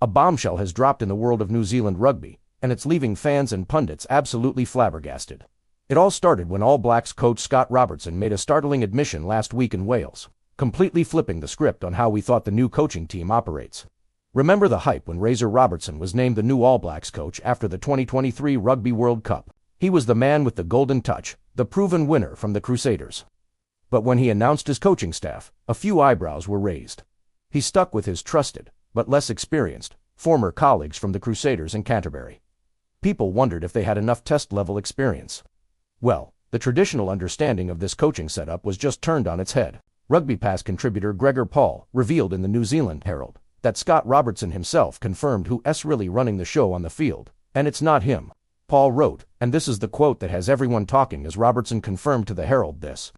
A bombshell has dropped in the world of New Zealand rugby, and it's leaving fans and pundits absolutely flabbergasted. It all started when All Blacks coach Scott Robertson made a startling admission last week in Wales, completely flipping the script on how we thought the new coaching team operates. Remember the hype when Razor Robertson was named the new All Blacks coach after the 2023 Rugby World Cup? He was the man with the golden touch, the proven winner from the Crusaders. But when he announced his coaching staff, a few eyebrows were raised. He stuck with his trusted, but less experienced, former colleagues from the Crusaders and Canterbury. People wondered if they had enough test-level experience. Well, the traditional understanding of this coaching setup was just turned on its head. RugbyPass contributor Gregor revealed in the New Zealand Herald that Scott Robertson himself confirmed who's really running the show on the field, and it's not him. Paul wrote, and this is the quote that has everyone talking as Robertson confirmed to the Herald this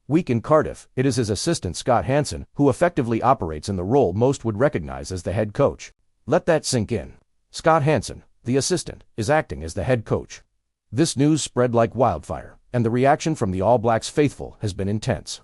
week in Cardiff, it is his assistant Scott Hansen who effectively operates in the role most would recognize as the head coach. Let that sink in. Scott Hansen, the assistant, is acting as the head coach. This news spread like wildfire, and the reaction from the All Blacks faithful has been intense.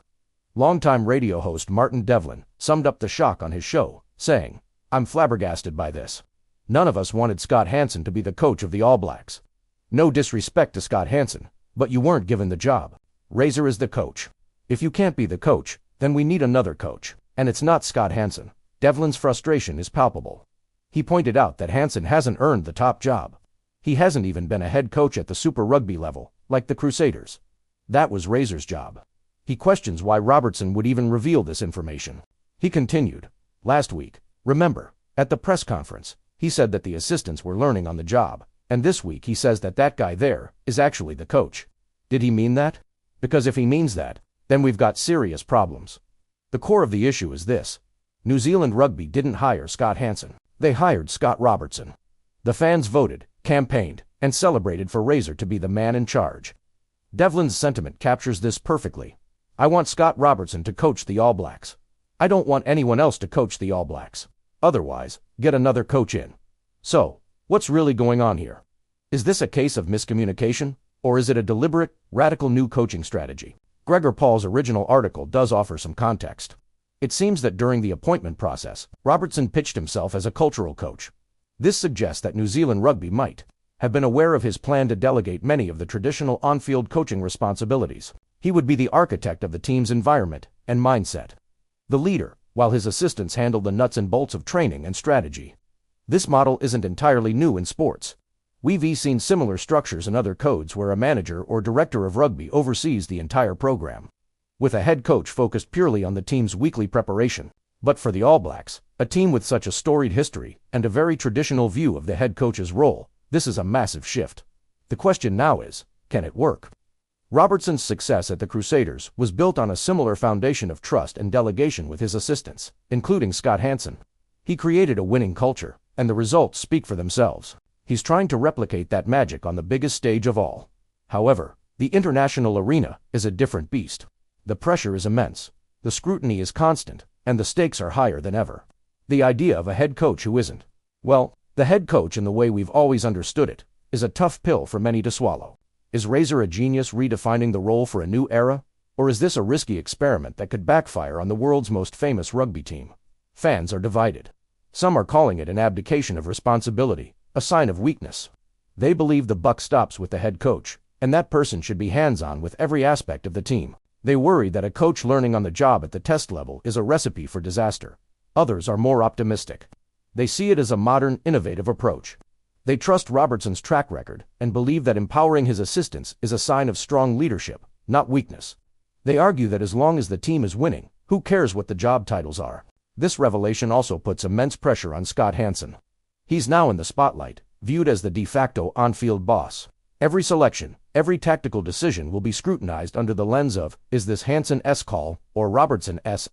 Longtime radio host Martin Devlin summed up the shock on his show, saying, "I'm flabbergasted by this. None of us wanted Scott Hansen to be the coach of the All Blacks. No disrespect to Scott Hansen, but you weren't given the job. Razor is the coach. If you can't be the coach, then we need another coach, and it's not Scott Hansen." Devlin's frustration is palpable. He pointed out that Hansen hasn't earned the top job. He hasn't even been a head coach at the Super Rugby level, like the Crusaders. That was Razor's job. He questions why Robertson would even reveal this information. He continued, "Last week, remember, at the press conference, he said that the assistants were learning on the job, and this week he says that that guy there is actually the coach. Did he mean that? Because if he means that, then we've got serious problems." The core of the issue is this. New Zealand Rugby didn't hire Scott Hansen. They hired Scott Robertson. The fans voted, campaigned, and celebrated for Razor to be the man in charge. Devlin's sentiment captures this perfectly. I want Scott Robertson to coach the All Blacks. I don't want anyone else to coach the All Blacks. Otherwise, get another coach in. So, what's really going on here? Is this a case of miscommunication, or is it a deliberate, radical new coaching strategy? Gregor Paul's original article does offer some context. It seems that during the appointment process, Robertson pitched himself as a cultural coach. This suggests that New Zealand Rugby might have been aware of his plan to delegate many of the traditional on-field coaching responsibilities. He would be the architect of the team's environment and mindset. The leader, while his assistants handle the nuts and bolts of training and strategy. This model isn't entirely new in sports. We've seen similar structures in other codes where a manager or director of rugby oversees the entire program, with a head coach focused purely on the team's weekly preparation. But for the All Blacks, a team with such a storied history and a very traditional view of the head coach's role, this is a massive shift. The question now is, can it work? Robertson's success at the Crusaders was built on a similar foundation of trust and delegation with his assistants, including Scott Hansen. He created a winning culture, and the results speak for themselves. He's trying to replicate that magic on the biggest stage of all. However, the international arena is a different beast. The pressure is immense, the scrutiny is constant, and the stakes are higher than ever. The idea of a head coach who isn't, well, the head coach in the way we've always understood it, is a tough pill for many to swallow. Is Razor a genius redefining the role for a new era? Or is this a risky experiment that could backfire on the world's most famous rugby team? Fans are divided. Some are calling it an abdication of responsibility, a sign of weakness. They believe the buck stops with the head coach, and that person should be hands-on with every aspect of the team. They worry that a coach learning on the job at the test level is a recipe for disaster. Others are more optimistic. They see it as a modern, innovative approach. They trust Robertson's track record and believe that empowering his assistants is a sign of strong leadership, not weakness. They argue that as long as the team is winning, who cares what the job titles are? This revelation also puts immense pressure on Scott Hansen. He's now in the spotlight, viewed as the de facto on-field boss. Every selection, every tactical decision will be scrutinized under the lens of, is this Hansen's call or Robertson's?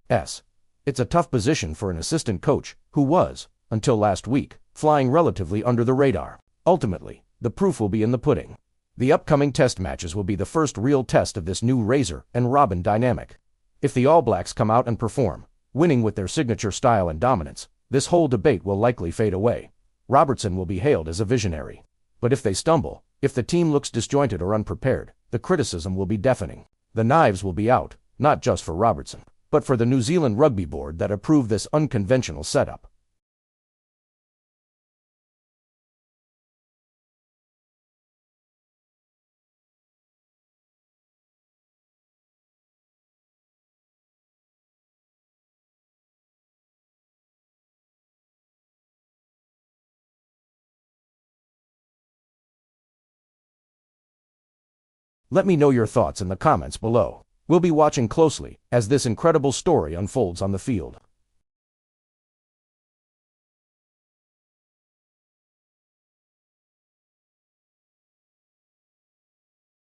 It's a tough position for an assistant coach who was, until last week, flying relatively under the radar. Ultimately, the proof will be in the pudding. The upcoming test matches will be the first real test of this new Razor and Robin dynamic. If the All Blacks come out and perform, winning with their signature style and dominance, this whole debate will likely fade away. Robertson will be hailed as a visionary. But if they stumble, if the team looks disjointed or unprepared, the criticism will be deafening. The knives will be out, not just for Robertson, but for the New Zealand Rugby Board that approved this unconventional setup. Let me know your thoughts in the comments below. We'll be watching closely as this incredible story unfolds on the field.